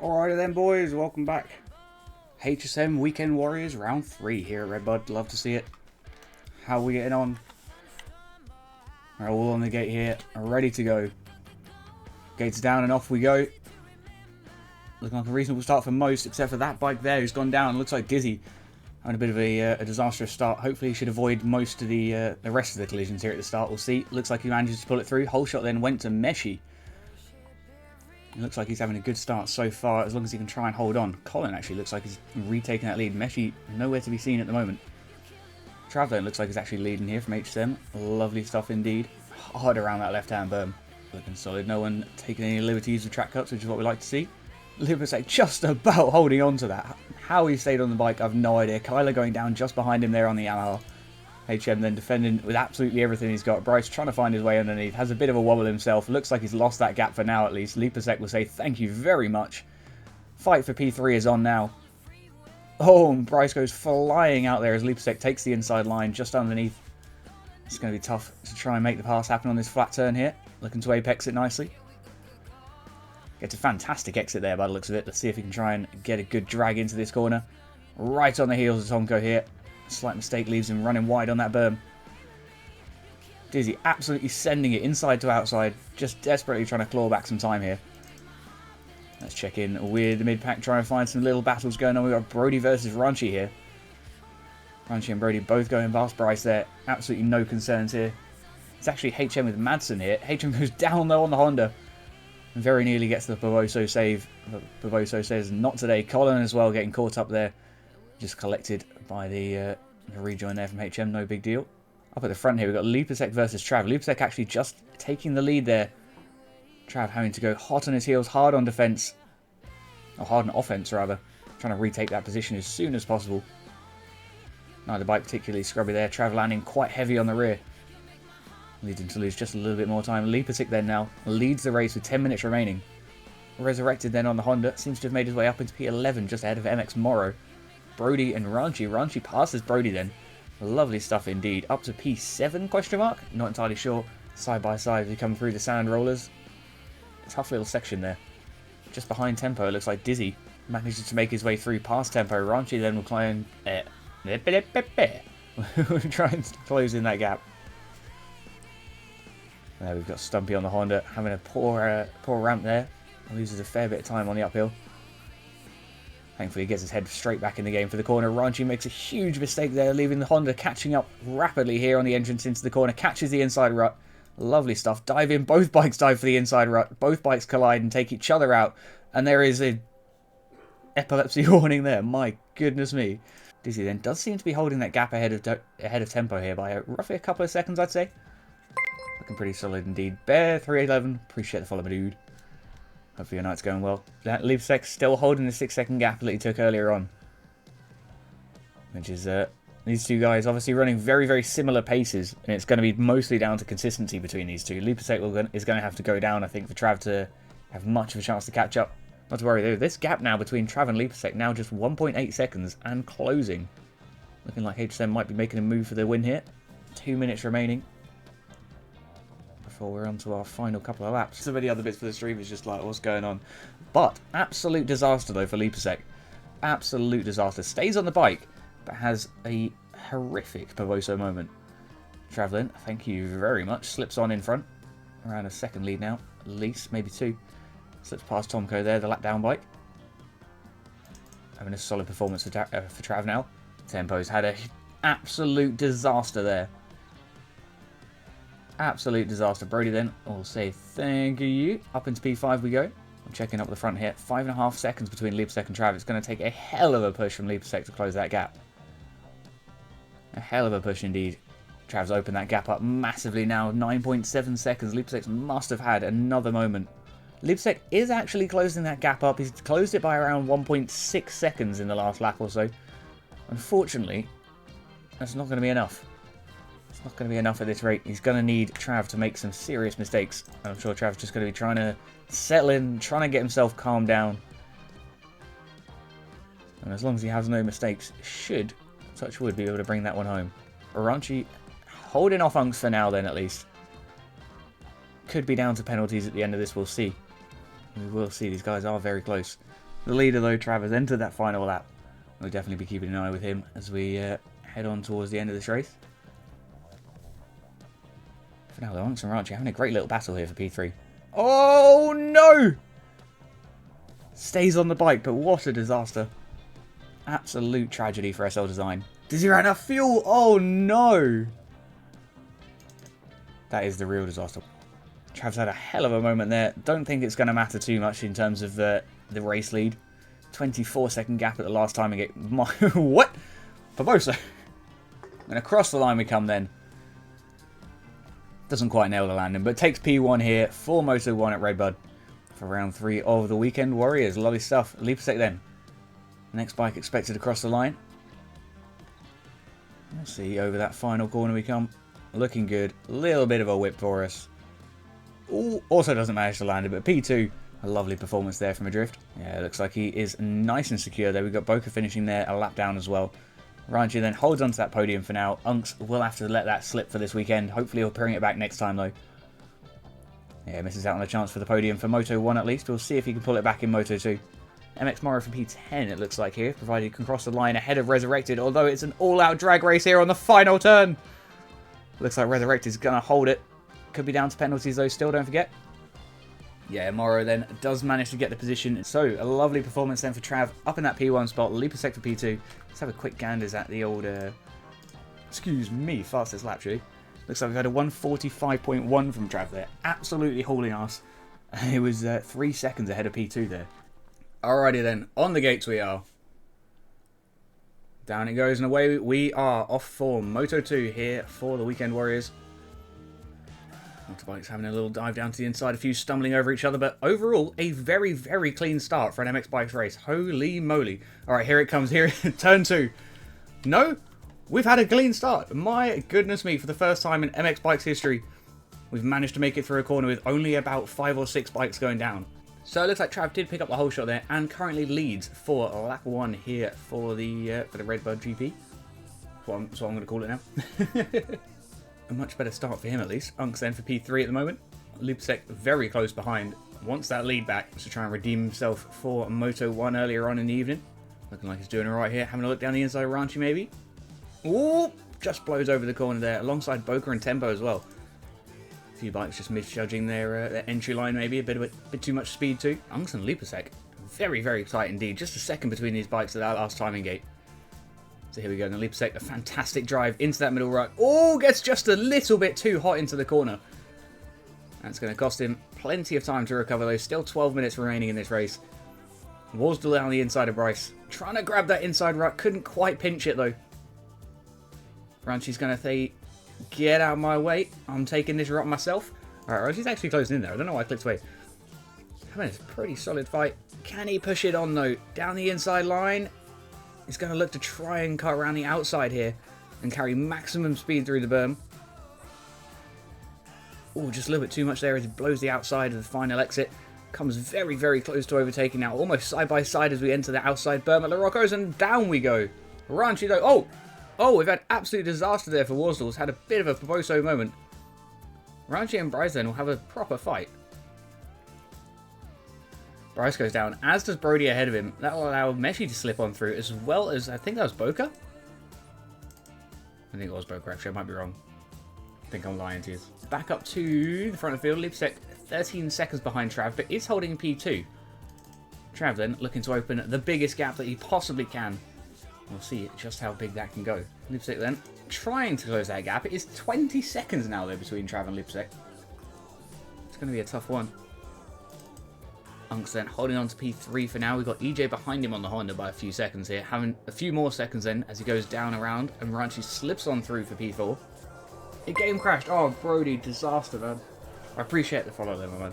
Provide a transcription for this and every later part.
Alrighty then, boys, welcome back. HSM Weekend Warriors round 3 here at Redbud. Love to see it. How are we getting on? We're all on the gate here, ready to go. Gates down and off we go. Looking like a reasonable start for most, except for that bike there who's gone down. Looks like Dizzy having a bit of a disastrous start. Hopefully he should avoid most of the rest of the collisions here at the start. We'll see. Looks like he manages to pull it through. Whole shot then went to Meshi. It looks like he's having a good start so far, as long as he can try and hold on. Colin actually looks like he's retaking that lead. Meshi nowhere to be seen at the moment. Traveller looks like he's actually leading here from HSM. Lovely stuff indeed. Hard around that left-hand berm. Looking solid. No one taking any liberties with track cuts, which is what we like to see. Lipasek just about holding on to that. How he stayed on the bike, I've no idea. Kyler going down just behind him there on the Yamaha. HM then defending with absolutely everything he's got. Bryce trying to find his way underneath. Has a bit of a wobble himself. Looks like he's lost that gap for now at least. Lipasek will say thank you very much. Fight for P3 is on now. Oh, and Bryce goes flying out there as Lipasek takes the inside line just underneath. It's going to be tough to try and make the pass happen on this flat turn here. Looking to apex it nicely. Gets a fantastic exit there by the looks of it. Let's see if he can try and get a good drag into this corner. Right on the heels of Tonko here. Slight mistake leaves him running wide on that berm. Dizzy absolutely sending it inside to outside. Just desperately trying to claw back some time here. Let's check in with the mid-pack, try and find some little battles going on. We've got Brody versus Ranchi here. Ranchi and Brody both going past Bryce there. Absolutely no concerns here. It's actually HM with Madsen here. HM goes down low on the Honda. And very nearly gets the Bavoso save. But Bavoso says not today. Colin as well getting caught up there. Just collected by the rejoin there from HM. No big deal. Up at the front here we've got Lipasek versus Trav. Lipasek actually just taking the lead there. Trav having to go hot on his heels, hard on defence. Or hard on offence rather. Trying to retake that position as soon as possible. Neither bike particularly scrubby there. Trav landing quite heavy on the rear. Leading to lose just a little bit more time. Lipasek then now leads the race with 10 minutes remaining. Resurrected then on the Honda. Seems to have made his way up into P11 just ahead of MX Moro. Brody and Ranchi. Ranchi passes Brody then. Lovely stuff indeed. Up to P7 question mark? Not entirely sure. Side by side as we come through the sand rollers. Tough little section there. Just behind Tempo, it looks like Dizzy manages to make his way through past Tempo. Ranchi then will try and try and close in that gap. There we've got Stumpy on the Honda having a poor ramp there. Loses a fair bit of time on the uphill. Thankfully he gets his head straight back in the game for the corner. Ranchi makes a huge mistake there, leaving the Honda catching up rapidly here on the entrance into the corner. Catches the inside rut. Lovely stuff. Dive in. Both bikes dive for the inside rut. Both bikes collide and take each other out. And there is a epilepsy warning there. My goodness me. Dizzy then does seem to be holding that gap ahead of Tempo here by roughly a couple of seconds, I'd say. Looking pretty solid indeed. Bear 311. Appreciate the follow, my dude. Hopefully your night's going well. That Lipasek still holding the 6-second gap that he took earlier on. Which is these two guys obviously running very, very similar paces. And it's going to be mostly down to consistency between these two. Lipasek is going to have to go down, I think, for Trav to have much of a chance to catch up. Not to worry though. This gap now between Trav and Lipasek now just 1.8 seconds and closing. Looking like HSM might be making a move for the win here. 2 minutes remaining before we're on to our final couple of laps. So many other bits for the stream is just like, what's going on? But absolute disaster though for Lipasek. Absolute disaster. Stays on the bike, but has a horrific Pavoso moment. Travelling, thank you very much. Slips on in front. Around a second lead now, at least, maybe two. Slips past Tomko there, the lap down bike. Having a solid performance for Trav now. Tempo's had an absolute disaster there. Absolute disaster. Brody then will say thank you. Up into P5 we go. I'm checking up the front here. 5.5 seconds between Liebsek and Trav. It's going to take a hell of a push from Liebsek to close that gap. A hell of a push indeed. Trav's opened that gap up massively now. 9.7 seconds. Liebsek must have had another moment. Liebsek is actually closing that gap up. He's closed it by around 1.6 seconds in the last lap or so. Unfortunately, that's not going to be enough. It's not going to be enough at this rate. He's going to need Trav to make some serious mistakes. And I'm sure Trav's just going to be trying to settle in, trying to get himself calmed down. And as long as he has no mistakes, should, touch wood, be able to bring that one home. Aranchi holding off Unks for now then, at least. Could be down to penalties at the end of this, we'll see. We will see. These guys are very close. The leader, though, Trav, has entered that final lap. We'll definitely be keeping an eye with him as we head on towards the end of this race. For now, though, Unks and Ranchi having a great little battle here for P3. Oh, no! Stays on the bike, but what a disaster. Absolute tragedy for SL Design. Does he run out of fuel? Oh, no! That is the real disaster. Trav's had a hell of a moment there. Don't think it's going to matter too much in terms of the race lead. 24-second gap at the last time and get... What? Barbosa. And across the line we come then. Doesn't quite nail the landing, but takes P1 here for Moto 1 at Redbud for round 3 of the Weekend Warriors. Lovely stuff. Liebsek then. Next bike expected across the line. Let's see, over that final corner we come. Looking good. Little bit of a whip for us. Ooh, also doesn't manage to land it, but P2, a lovely performance there from Adrift. Yeah, it looks like he is nice and secure there. We've got Boca finishing there, a lap down as well. Ranchi then holds onto that podium for now. Unks will have to let that slip for this weekend. Hopefully he'll bring it back next time though. Yeah, misses out on a chance for the podium for Moto 1 at least. We'll see if he can pull it back in Moto 2. MX Moro for P10 it looks like here, provided he can cross the line ahead of Resurrected, although it's an all-out drag race here on the final turn. Looks like Resurrected's going to hold it. Could be down to penalties though still, don't forget. Yeah, Moro then does manage to get the position. So, a lovely performance then for Trav up in that P1 spot. Liebsek for P2. Let's have a quick ganders at the old, excuse me, fastest lap, actually. Looks like we've had a 1:45.1 from Trav there. Absolutely hauling ass. It was 3 seconds ahead of P2 there. Alrighty then, on the gates we are. Down it goes and away we are off for Moto 2 here for the Weekend Warriors. Motorbikes having a little dive down to the inside, a few stumbling over each other, but overall, a very, very clean start for an MX Bikes race. Holy moly. Alright, here it comes, here, turn 2. No, we've had a clean start. My goodness me, for the first time in MX Bikes history, we've managed to make it through a corner with only about 5 or 6 bikes going down. So it looks like Trav did pick up the whole shot there and currently leads for lap 1 here for the Redbud GP. That's what I'm going to call it now. A much better start for him at least. Unks then for P3 at the moment. Liebsek very close behind. Wants that lead back to try and redeem himself for Moto 1 earlier on in the evening. Looking like he's doing alright here. Having a look down the inside of Ranchi maybe. Ooh! Just blows over the corner there alongside Boca and Tempo as well. A few bikes just misjudging their entry line maybe. A bit too much speed too. Unks and Liebsek. Very, very tight indeed. Just a second between these bikes at that last timing gate. So here we go, and Liebsek, a fantastic drive into that middle right. Oh, gets just a little bit too hot into the corner. That's going to cost him plenty of time to recover though. Still 12 minutes remaining in this race. Worsdale down the inside of Bryce. Trying to grab that inside right. Couldn't quite pinch it though. Ranchi's going to say, get out of my way. I'm taking this rut myself. Alright, Ranchi's actually closing in there. I don't know why I clicked away. Having a pretty solid fight. Can he push it on though? Down the inside line. He's going to look to try and cut around the outside here and carry maximum speed through the berm. Oh, just a little bit too much there as he blows the outside of the final exit. Comes very, very close to overtaking now. Almost side by side as we enter the outside berm at La Rocco's, and down we go. Ranchi though. Oh, we've had absolute disaster there for Worsdale's. Had a bit of a Barbosa moment. Ranchi and Bryce then will have a proper fight. Bryce goes down, as does Brody ahead of him. That will allow Meshi to slip on through, as well as, I think that was Boca? I think it was Boca, actually. I might be wrong. I think I'm lying to you. Back up to the front of the field. Liebsek 13 seconds behind Trav, but is holding P2. Trav then looking to open the biggest gap that he possibly can. We'll see just how big that can go. Lipstick then, trying to close that gap. It is 20 seconds now though between Trav and Lipstick. It's going to be a tough one. Unks then holding on to P3 for now. We've got EJ behind him on the Honda by a few seconds here. Having a few more seconds then as he goes down around and Ranchi slips on through for P4. It game crashed. Oh, Brody, disaster, man. I appreciate the follow there, my man.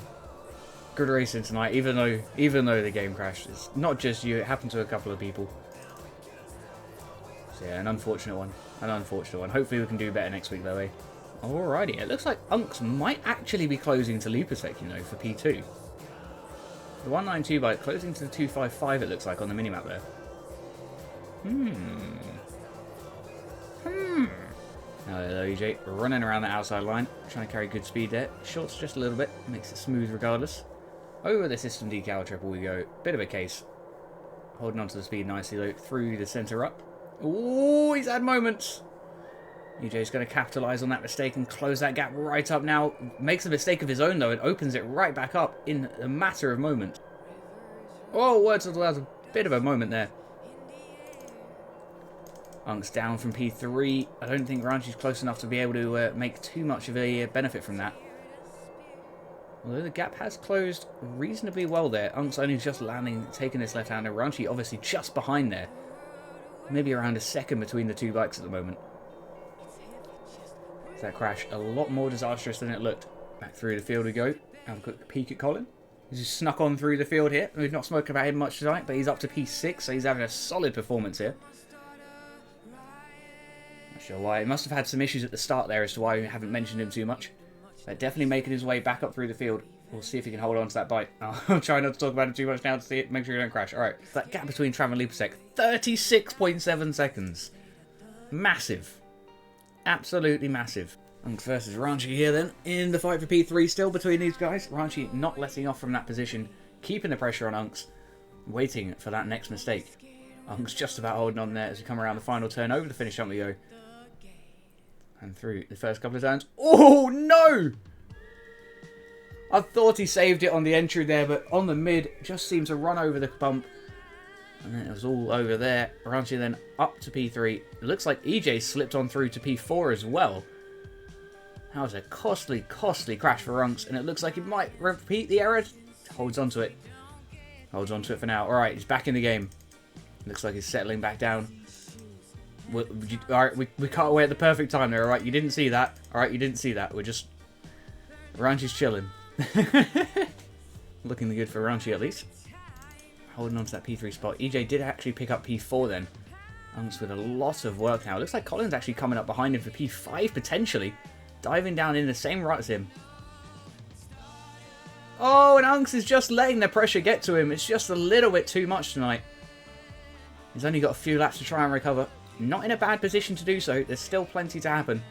Good racing tonight, even though the game crashed. It's not just you, it happened to a couple of people. So yeah, an unfortunate one. An unfortunate one. Hopefully we can do better next week though, eh? Alrighty, it looks like Unks might actually be closing to Lupasek, you know, for P2. The 192 bike closing to the 255 it looks like on the minimap there. Hello EJ, running around the outside line, trying to carry good speed there. Shorts just a little bit, makes it smooth regardless. Over the system decal triple we go, bit of a case. Holding on to the speed nicely though, through the centre up. Ooh, he's had moments. EJ's going to capitalise on that mistake and close that gap right up now. Makes a mistake of his own though and opens it right back up in a matter of moments. Oh, words of the world, a bit of a moment there. Unks down from P3. I don't think Ranchi's close enough to be able to make too much of a benefit from that. Although the gap has closed reasonably well there. Unks only just landing, taking this left-hander. Ranchi obviously just behind there. Maybe around a second between the two bikes at the moment. That crash a lot more disastrous than it looked. Back through the field we go. Have a quick peek at Colin. He's just snuck on through the field here. We've not spoken about him much tonight, but he's up to P6, so he's having a solid performance here. Not sure why. He must have had some issues at the start there as to why we haven't mentioned him too much. But definitely making his way back up through the field. We'll see if he can hold on to that bike. I'll try not to talk about it too much now to see it. Make sure you don't crash. Alright. That gap between Trav and Lupasek, 36.7 seconds. Massive. Absolutely massive. Unks versus Ranchi here then, in the fight for P3 still between these guys. Ranchi not letting off from that position, keeping the pressure on Unks, waiting for that next mistake. Unks just about holding on there as we come around the final turn. Over the finish line we go. And through the first couple of turns. Oh no! I thought he saved it on the entry there, but on the mid, just seemed to run over the bump. And then it was all over there. Ranchi then up to P3. It looks like EJ slipped on through to P4 as well. That was a costly, costly crash for Unks. And it looks like it might repeat the error. Holds on to it. Holds on to it for now. Alright, he's back in the game. Looks like he's settling back down. Alright, we cut away at the perfect time there. Alright, you didn't see that. Alright, you didn't see that. We're just... Ranchi's chilling. Looking good for Ranchi at least. Holding on to that P3 spot. EJ did actually pick up P4 then. Unks with a lot of work now. It looks like Colin's actually coming up behind him for P5 potentially. Diving down in the same rut as him. Oh, and Unks is just letting the pressure get to him. It's just a little bit too much tonight. He's only got a few laps to try and recover. Not in a bad position to do so. There's still plenty to happen.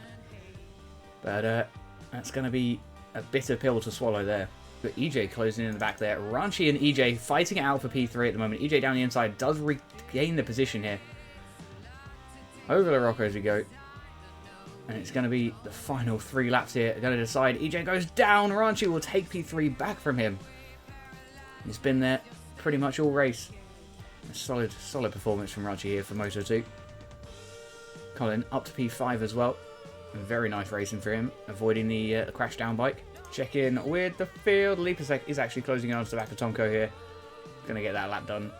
But that's going to be a bitter pill to swallow there. But EJ closing in the back there. Ranchi and EJ fighting it out for P3 at the moment. EJ down the inside does regain the position here. Over the rock as we go. And it's going to be the final 3 laps here. Going to decide. EJ goes down. Ranchi will take P3 back from him. He's been there pretty much all race. A solid performance from Ranchi here for Moto 2. Colin up to P5 as well. Very nice racing for him. Avoiding the crash down bike. Check in with the field. Lipasek is actually closing on to the back of Tomko here. Going to get that lap done.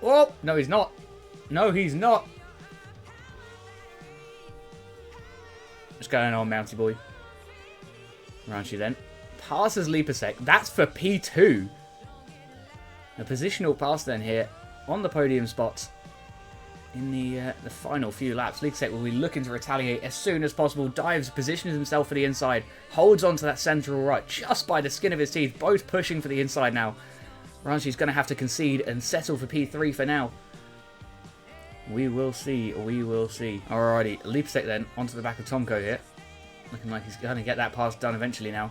Oh, no he's not. No he's not. What's going on, Mounty boy? Ranchi then. Passes Lipasek. That's for P2. A positional pass then here on the podium spots. In the final few laps, Lipasek will be looking to retaliate as soon as possible. Dives, positions himself for the inside. Holds on to that central right just by the skin of his teeth. Both pushing for the inside now. Ranchi's going to have to concede and settle for P3 for now. We will see. We will see. Alrighty, Lipasek then onto the back of Tomko here. Looking like he's going to get that pass done eventually now.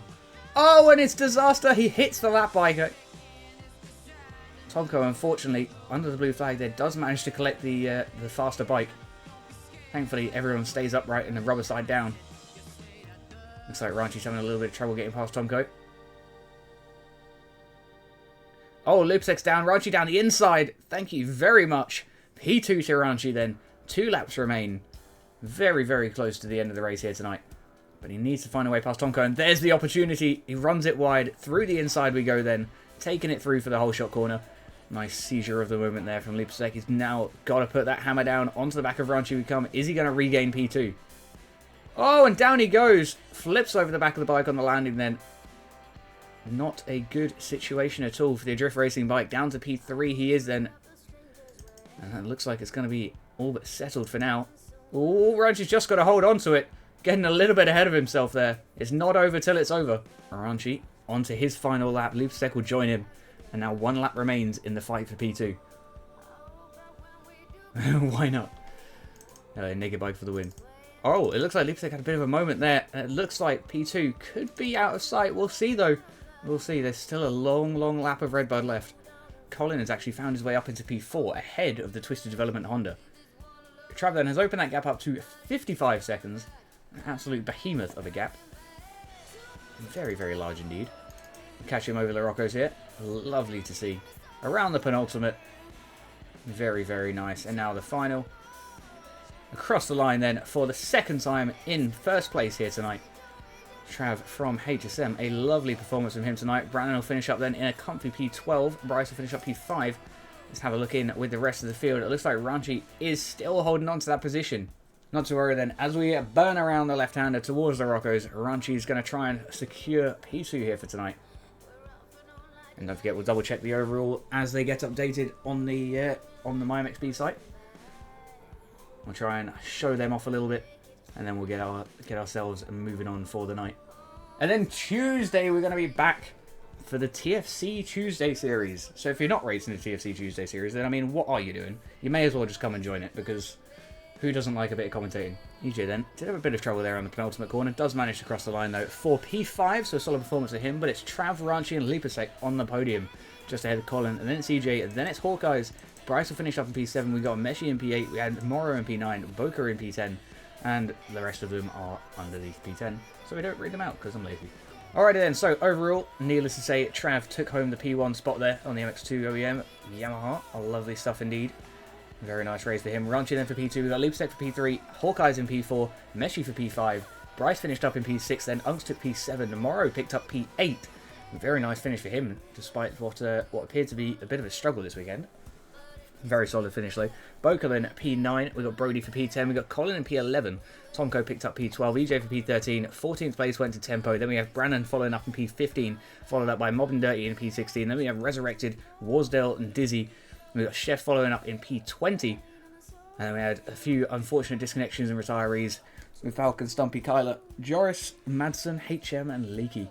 Oh, and it's disaster. He hits the lap bike. Tomko, unfortunately, under the blue flag there, does manage to collect the faster bike. Thankfully, everyone stays upright and the rubber side down. Looks like Ranchi's having a little bit of trouble getting past Tomko. Oh, Lipasek's down. Ranchi down the inside. Thank you very much. P2 to Ranchi then. 2 laps remain. Very, very close to the end of the race here tonight. But he needs to find a way past Tonko, and there's the opportunity. He runs it wide. Through the inside we go then. Taking it through for the whole shot corner. Nice seizure of the moment there from Lipsek. He's now got to put that hammer down onto the back of Ranchi we come. Is he going to regain P2? Oh, and down he goes. Flips over the back of the bike on the landing then. Not a good situation at all for the Drift Racing bike. Down to P3 he is then. And it looks like it's going to be all but settled for now. Oh, Ranchi's just got to hold on to it. Getting a little bit ahead of himself there. It's not over till it's over. Ranchi onto his final lap. Lipsek will join him. And now 1 lap remains in the fight for P2. Why not? Naked bike for the win. Oh, it looks like Lipsek had a bit of a moment there. It looks like P2 could be out of sight. We'll see, though. We'll see. There's still a long, long lap of Redbud left. Colin has actually found his way up into P4, ahead of the Twisted Development Honda. Trav then has opened that gap up to 55 seconds. An absolute behemoth of a gap. Very, very large indeed. Catch him over the Roccos here. Lovely to see. Around the penultimate. Very, very nice. And now the final. Across the line then for the second time in first place here tonight. Trav from HSM. A lovely performance from him tonight. Brandon will finish up then in a comfy P12. Bryce will finish up P5. Let's have a look in with the rest of the field. It looks like Ranchi is still holding on to that position. Not to worry then. As we burn around the left-hander towards the Roccos, Ranchi is going to try and secure P2 here for tonight. And don't forget, we'll double check the overall as they get updated on the MyMXB site. We'll try and show them off a little bit, and then we'll get ourselves moving on for the night. And then Tuesday, we're going to be back for the TFC Tuesday series. So if you're not racing the TFC Tuesday series, then I mean, what are you doing? You may as well just come and join it, because who doesn't like a bit of commentating? EJ then did have a bit of trouble there on the penultimate corner. Does manage to cross the line though for P5, so a solid performance of him. But it's Trav, Ranchi and Lipasek on the podium, just ahead of Colin. And then it's EJ, and then it's Hawkeyes. Bryce will finish up in P7. We got Meshi in P8. We had Moro in P9, Boca in P10, and the rest of them are underneath P10. So we don't read them out because I'm lazy. Alrighty then, so overall, needless to say, Trav took home the P1 spot there on the MX2 OEM Yamaha. Lovely stuff indeed. Very nice race for him. Ranchi then for P2. We got Lipsek for P3. Hawkeyes in P4. Meshi for P5. Bryce finished up in P6. Then Unks took P7. Moro picked up P8. Very nice finish for him, despite what appeared to be a bit of a struggle this weekend. Very solid finish though. Boca then P9. We got Brody for P10. We got Colin in P11. Tonko picked up P12. EJ for P13. 14th place went to Tempo. Then we have Brannon following up in P15. Followed up by Mob and Dirty in P16. Then we have Resurrected, Warsdale and Dizzy. We got Chef following up in P20. And then we had a few unfortunate disconnections and retirees with Falcon, Stumpy, Kyler, Joris, Madsen, HM and Leaky.